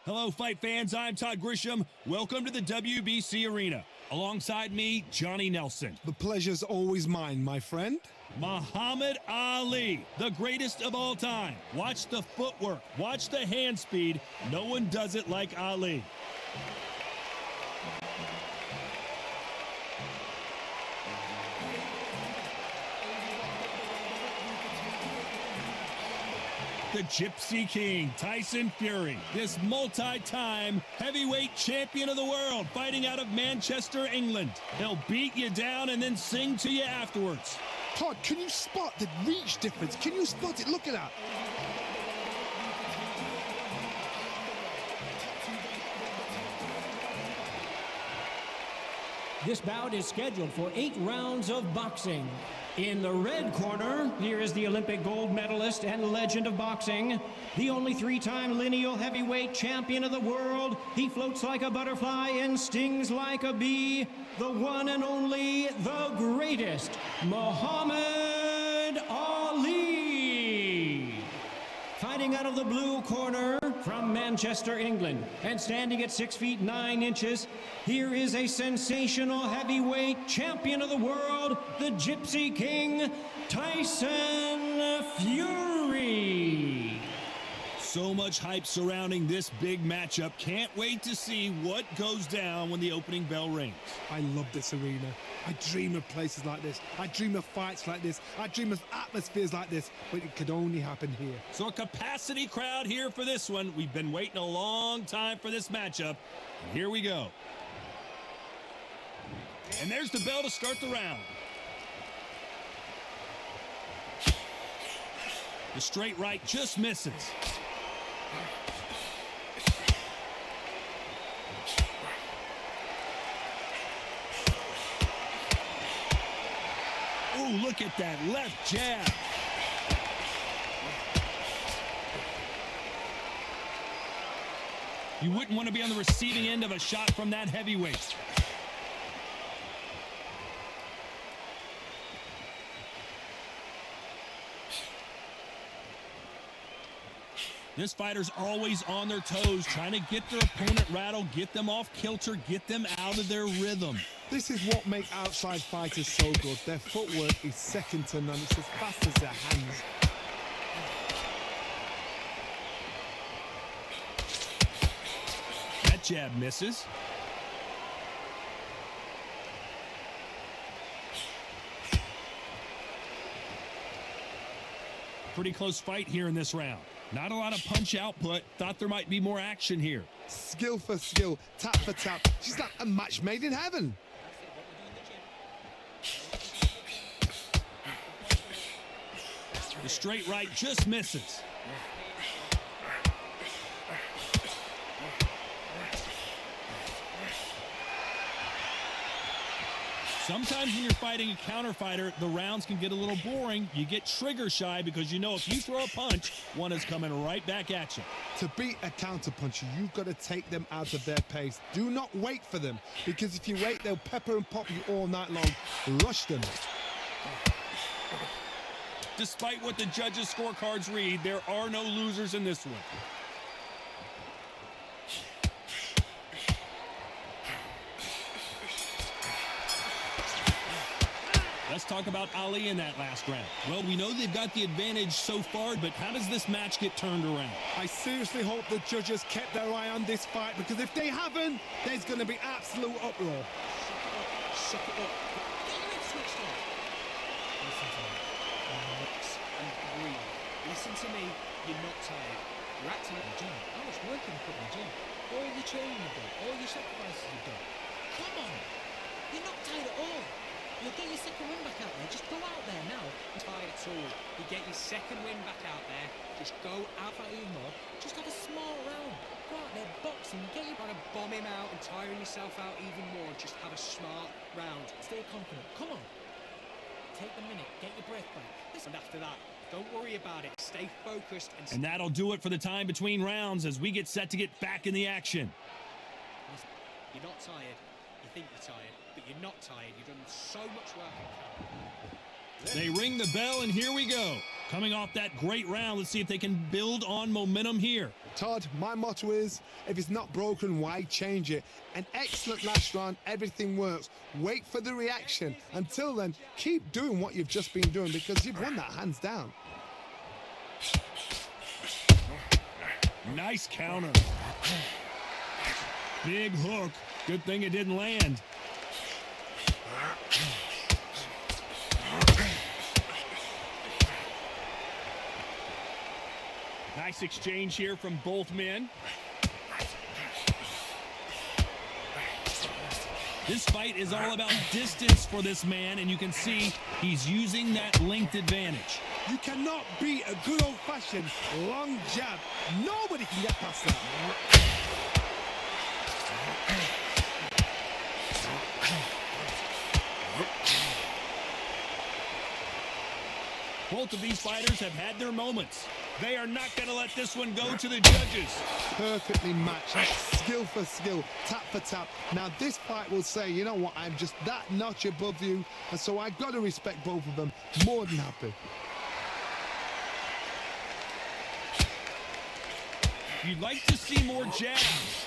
Hello, fight fans. I'm Todd Grisham. Welcome to the WBC Arena. Alongside me, Johnny Nelson. The pleasure's always mine, my friend. Muhammad Ali, the greatest of all time. Watch the footwork. Watch the hand speed. No one does it like Ali. The Gypsy King, Tyson Fury, this multi-time heavyweight champion of the world, fighting out of Manchester, England. He'll beat you down and then sing to you afterwards. Todd, can you spot the reach difference? Can you spot it? Look at that. This bout is scheduled for 8 rounds of boxing. In the red corner, here is the Olympic gold medalist and legend of boxing, the only 3-time lineal heavyweight champion of the world. He floats like a butterfly and stings like a bee. The one and only, the greatest, Muhammad Ali. Fighting out of the blue corner from Manchester, England, and standing at 6 feet 9 inches, here is a sensational heavyweight champion of the world, the Gypsy King, Tyson Fury. So much hype surrounding this big matchup. Can't wait to see what goes down when the opening bell rings. I love this arena. I dream of places like this. I dream of fights like this. I dream of atmospheres like this, but it could only happen here. So a capacity crowd here for this one. We've been waiting a long time for this matchup. And here we go. And there's the bell to start the round. The straight right just misses. Ooh, look at that left jab. You wouldn't want to be on the receiving end of a shot from that heavyweight. This fighter's always on their toes, trying to get their opponent rattled, get them off kilter, get them out of their rhythm. This is what makes outside fighters so good. Their footwork is second to none. It's as fast as their hands. That jab misses. Pretty close fight here in this round. Not a lot of punch output. Thought there might be more action here. Skill for skill, tap for tap. She's like a match made in heaven. The straight right just misses. Sometimes when you're fighting a counter fighter, the rounds can get a little boring. You get trigger shy because you know if you throw a punch, one is coming right back at you. To beat a counter puncher, you've got to take them out of their pace. Do not wait for them, because if you wait, they'll pepper and pop you all night long. Rush them. Despite what the judges' scorecards read, there are no losers in this one. Let's talk about Ali in that last round. Well, we know they've got the advantage so far, but how does this match get turned around? I seriously hope the judges kept their eye on this fight, because if they haven't, there's going to be absolute uproar. Suck it up. Get your head switched on. Listen to me. Relax and breathe. Listen to me. You're not tired. You're acting like a gym. How much work have you put in the gym? All the training you've done. All your sacrifices you've done. Come on. You're not tired at all. You'll get your second win back out there. Just go out there now. Tired at all. You get your second win back out there. Just go out of your mud. Just have a small round. Go out there, boxing. Get you trying to bomb him out and tiring yourself out even more. Just have a smart round. Stay confident. Come on. Take the minute. Get your breath back. Listen, after that, don't worry about it. Stay focused. And that'll do it for the time between rounds as we get set to get back in the action. Listen, you're not tired. You think you're tired, but you're not tired. You've done so much work. They ring the bell, and here we go. Coming off that great round, let's see if they can build on momentum here. Todd, my motto is, if it's not broken, why change it? An excellent last round, everything works. Wait for the reaction. Until then, keep doing what you've just been doing because you've won that hands down. Nice counter. Big hook. Good thing it didn't land. Nice exchange here from both men. This fight is all about distance for this man, and you can see he's using that length advantage. You cannot beat a good old-fashioned long jab. Nobody can get past that. Both of these fighters have had their moments. They are not going to let this one go to the judges. Perfectly matched, skill for skill, tap for tap. Now this fight will say, you know what, I'm just that notch above you, and so I got to respect both of them. More than happy. You'd like to see more jabs.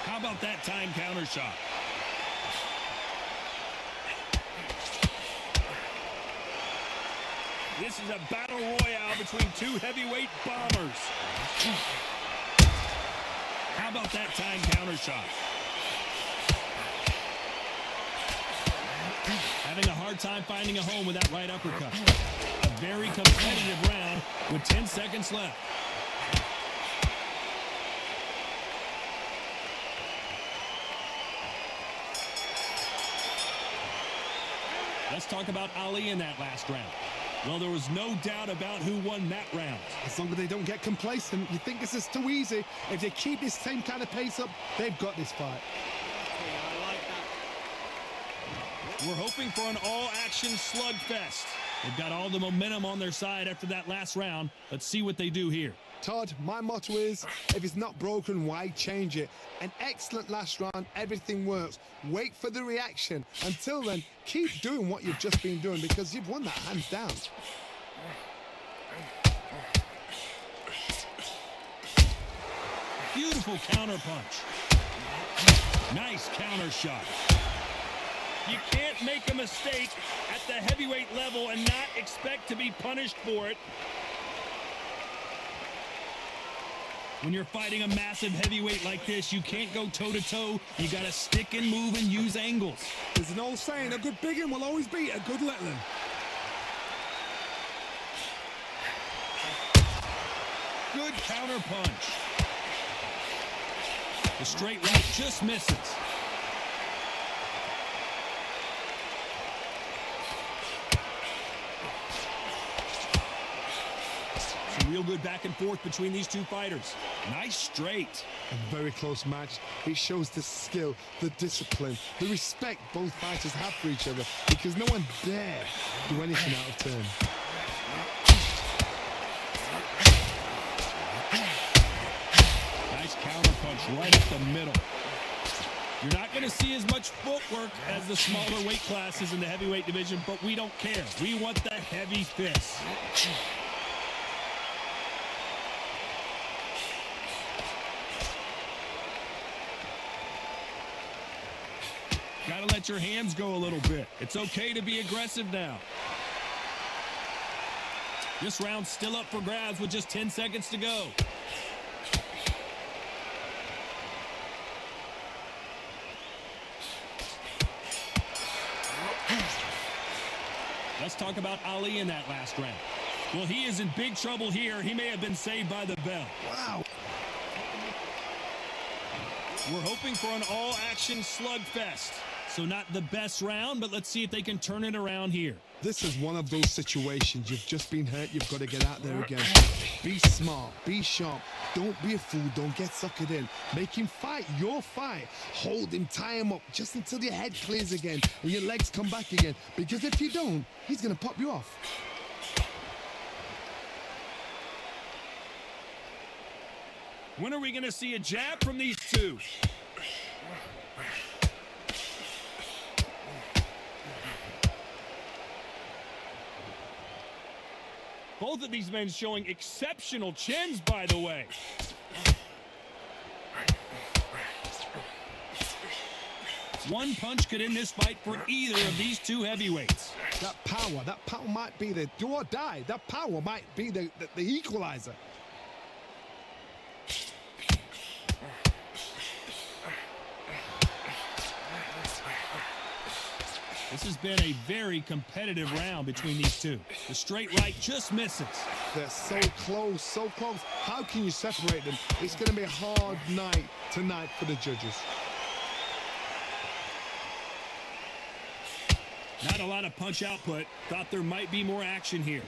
How about that time counter shot? This is a battle royale between two heavyweight bombers. How about that time counter shot? Having a hard time finding a home with that right uppercut. A very competitive round with 10 seconds left. Let's talk about Ali in that last round. Well, there was no doubt about who won that round. As long as they don't get complacent, you think this is too easy. If they keep this same kind of pace up, they've got this fight. I like that. We're hoping for an all-action slugfest. They've got all the momentum on their side after that last round. Let's see what they do here. Todd, my motto is, if it's not broken, why change it? An excellent last round, everything works. Wait for the reaction. Until then, keep doing what you've just been doing because you've won that hands down. Beautiful counter punch. Nice counter shot. You can't make a mistake at the heavyweight level and not expect to be punished for it. When you're fighting a massive heavyweight like this, you can't go toe-to-toe. You got to stick and move and use angles. There's an old saying, a good big one will always beat a good little one. Good counter punch. The straight right just misses. Real good back and forth between these two fighters. Nice straight. A very close match. It shows the skill, the discipline, the respect both fighters have for each other because no one dare do anything out of turn. Nice counter punch right up the middle. You're not going to see as much footwork as the smaller weight classes in the heavyweight division, but we don't care. We want the heavy fists. Gotta let your hands go a little bit. It's okay to be aggressive now. This round's still up for grabs with just 10 seconds to go. Let's talk about Ali in that last round. Well, he is in big trouble here. He may have been saved by the bell. Wow. We're hoping for an all-action slugfest. So not the best round, but let's see if they can turn it around here. This is one of those situations. You've just been hurt. You've got to get out there again. Be smart. Be sharp. Don't be a fool. Don't get suckered in. Make him fight your fight. Hold him. Tie him up just until your head clears again and your legs come back again. Because if you don't, he's going to pop you off. When are we going to see a jab from these two? Both of these men showing exceptional chins, by the way. One punch could end this fight for either of these two heavyweights. That power might be the do or die. That power might be the equalizer. This has been a very competitive round between these two. The straight right just misses. They're so close, so close. How can you separate them? It's going to be a hard night tonight for the judges. Not a lot of punch output. Thought there might be more action here.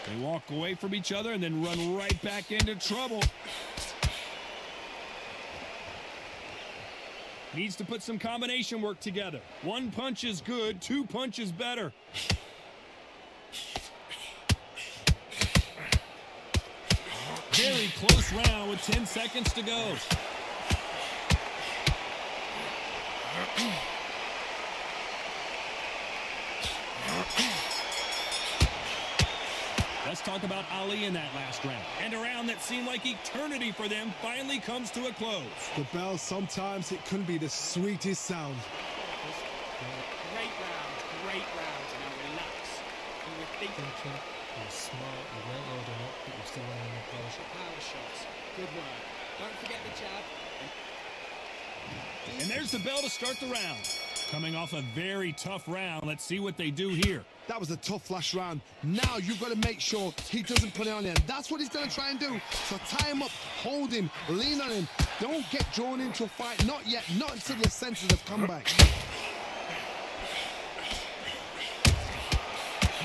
They walk away from each other and then run right back into trouble. Needs to put some combination work together. One punch is good, two punches better. Very close round with 10 seconds to go. Let's talk about Ali in that last round. And a round that seemed like eternity for them finally comes to a close. The bell, sometimes it can be the sweetest sound. Great round. Now relax. You were thinking. You're smart, you weren't loading up, but you're still running the power. Power shots. Good work. Don't forget the jab. And there's the bell to start the round. Coming off a very tough round, let's see what they do here. That was a tough last round. Now you've got to make sure he doesn't put it on him. That's what he's going to try and do. So tie him up, hold him, lean on him. Don't get drawn into a fight. Not yet. Not until your senses have come back.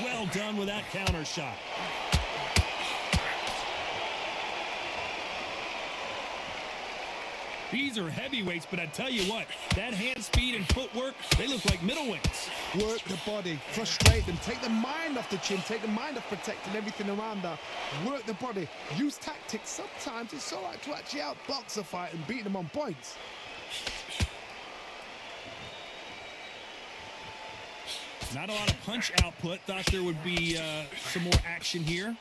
Well done with that counter shot. These are heavyweights, but I tell you what, that hand speed and footwork, they look like middleweights. Work the body, frustrate them, take the mind off the chin, take the mind off protecting everything around that. Work the body, use tactics. Sometimes it's all right to actually outbox a fight and beat them on points. Not a lot of punch output. Thought there would be some more action here.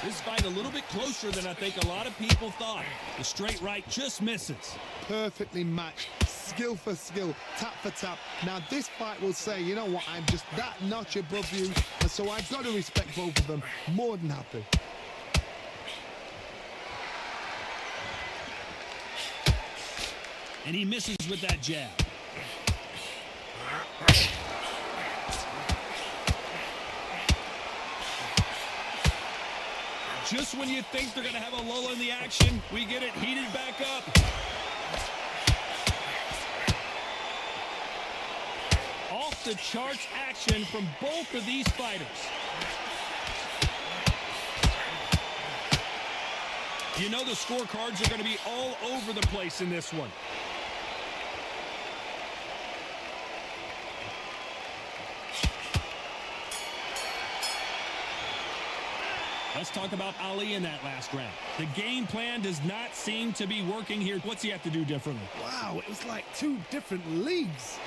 This fight a little bit closer than I think a lot of people thought. The straight right just misses. Perfectly matched, skill for skill, tap for tap. Now this fight will say, you know what, I'm just that notch above you, and so I've got to respect both of them. More than happy. And he misses with that jab. Just when you think they're going to have a lull in the action, we get it heated back up. Off the charts action from both of these fighters. You know the scorecards are going to be all over the place in this one. Let's talk about Ali in that last round. The game plan does not seem to be working here. What's he have to do differently? Wow, it was like two different leagues.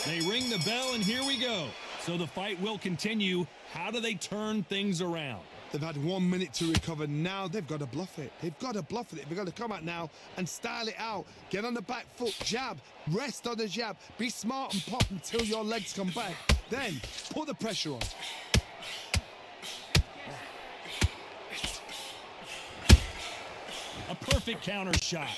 They ring the bell, and here we go. So the fight will continue. How do they turn things around? They've had 1 minute to recover. Now they've got to bluff it. They've got to bluff it. They've got to come out now and style it out. Get on the back foot, jab, rest on the jab. Be smart and pop until your legs come back. Then put the pressure on. A perfect counter shot.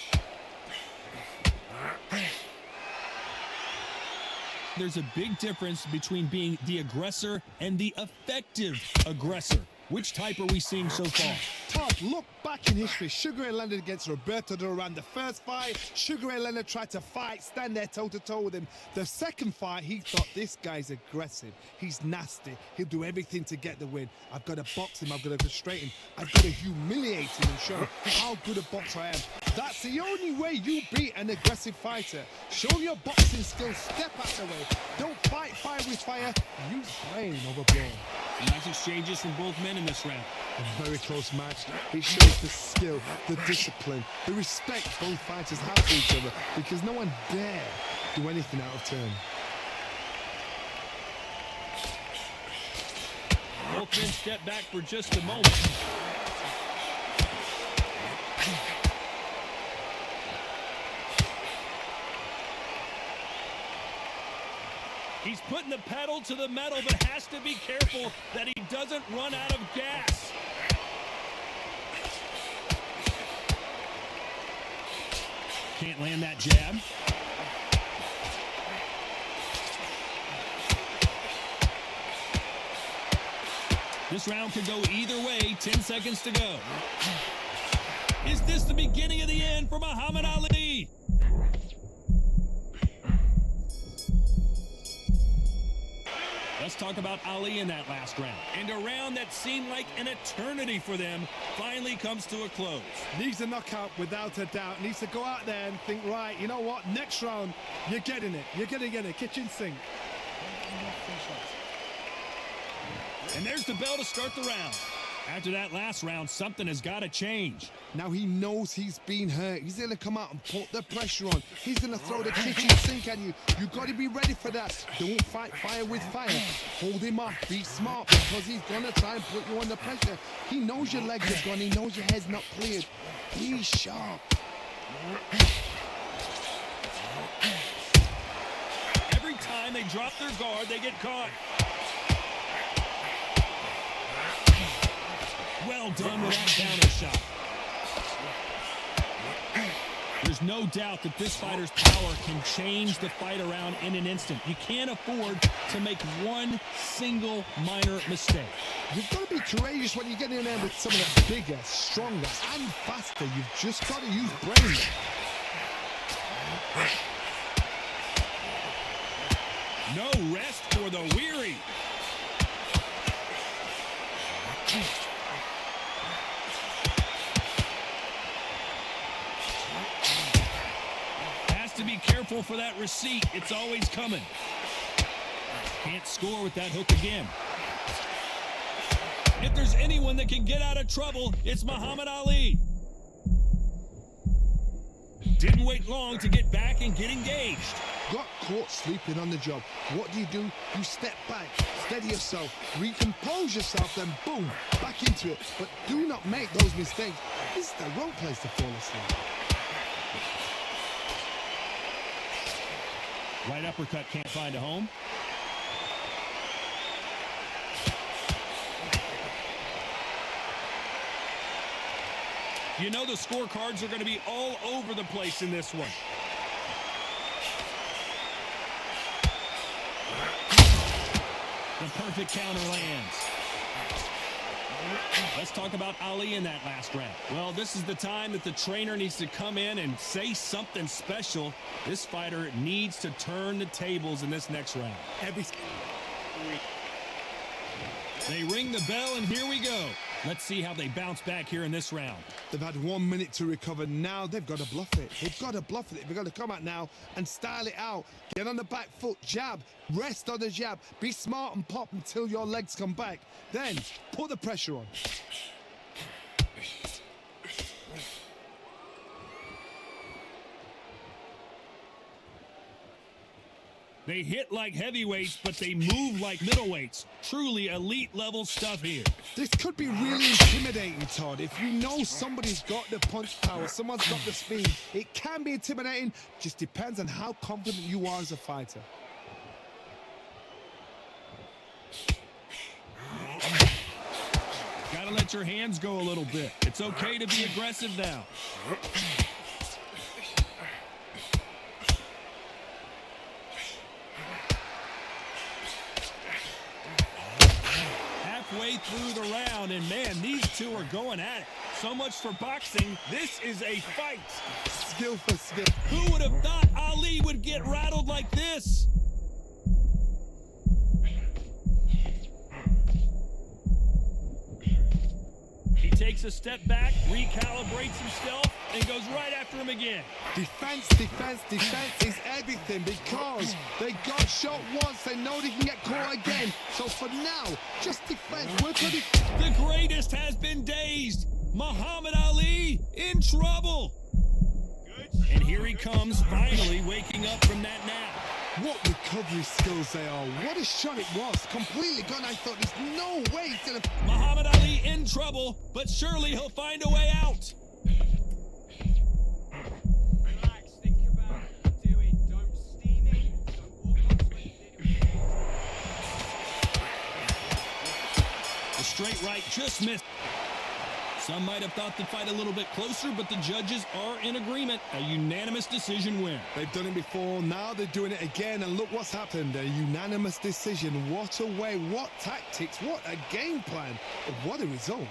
There's a big difference between being the aggressor and the effective aggressor. Which type are we seeing so far? Todd, look back in history. Sugar Ray Leonard against Roberto Duran. The first fight, Sugar Ray Leonard tried to fight, stand there toe-to-toe with him. The second fight, he thought, this guy's aggressive. He's nasty. He'll do everything to get the win. I've got to box him. I've got to frustrate him. I've got to humiliate him and show him how good a boxer I am. That's the only way you beat an aggressive fighter. Show your boxing skills, step out the way. Don't fight fire with fire, use brain over brawn. Nice exchanges from both men in this round. A very close match. It shows the skill, the discipline, the respect both fighters have for each other, because no one dare do anything out of turn. Both men step back for just a moment. He's putting the pedal to the metal, but has to be careful that he doesn't run out of gas. Can't land that jab. This round could go either way. 10 seconds to go. Is this the beginning of the end for Muhammad Ali? Let's talk about Ali in that last round. And a round that seemed like an eternity for them finally comes to a close. Needs a knockout without a doubt. Needs to go out there and think, right, you know what, next round, you're getting it. You're going to get it. Kitchen sink. And there's the bell to start the round. After that last round, something has got to change. Now he knows he's been hurt. He's going to come out and put the pressure on. He's going to throw the kitchen sink at you. You got to be ready for that. Don't fight fire with fire. Hold him off. Be smart, because he's going to try and put you under pressure. He knows your legs are gone. He knows your head's not cleared. Be sharp. Every time they drop their guard, they get caught. Well done with that counter shot. There's no doubt that this fighter's power can change the fight around in an instant. You can't afford to make one single minor mistake. You've got to be courageous when you get in there with some of the bigger, stronger, and faster. You've just got to use brain. No rest for the weary. Has to be careful for that receipt. It's always coming. Can't score with that hook again. If there's anyone that can get out of trouble, it's Muhammad Ali. Didn't wait long to get back and get engaged. Got caught sleeping on the job. What do? You step back, steady yourself, recompose yourself, then boom, back into it. But do not make those mistakes. This is the wrong place to fall asleep. Right uppercut can't find a home. You know the scorecards are going to be all over the place in this one. The perfect counter lands. Let's talk about Ali in that last round. Well, this is the time that the trainer needs to come in and say something special. This fighter needs to turn the tables in this next round. They ring the bell, and here we go. Let's see how they bounce back here in this round. They've had 1 minute to recover. Now they've got to bluff it. They've got to bluff it. They've got to come out now and style it out. Get on the back foot, jab, rest on the jab. Be smart and pop until your legs come back. Then put the pressure on. They hit like heavyweights, but they move like middleweights. Truly elite level stuff here. This could be really intimidating, Todd. If you know somebody's got the punch power, someone's got the speed, it can be intimidating. Just depends on how confident you are as a fighter. Gotta let your hands go a little bit. It's okay to be aggressive now. Halfway through the round, and man, these two are going at it. So much for boxing. This is a fight. Skill for skill. Who would have thought Ali would get rattled like this? He takes a step back, recalibrates himself, and goes right after him again. Defense is everything because they got shot once. They know they can get caught again. So for now, just defense. We're pretty. The greatest has been dazed. Muhammad Ali in trouble. And here he comes, finally waking up from that nap. What recovery skills they are. What a shot it was. Completely gone. I thought there's no way he's gonna. Muhammad Ali in trouble, but surely he'll find a way out. Relax, think about what you're doing. Don't steam in. Don't walk onto it. The straight right just missed. Some might have thought the fight a little bit closer, but the judges are in agreement. A unanimous decision win. They've done it before, now they're doing it again, and look what's happened. A unanimous decision. What a way, what tactics, what a game plan. What a result.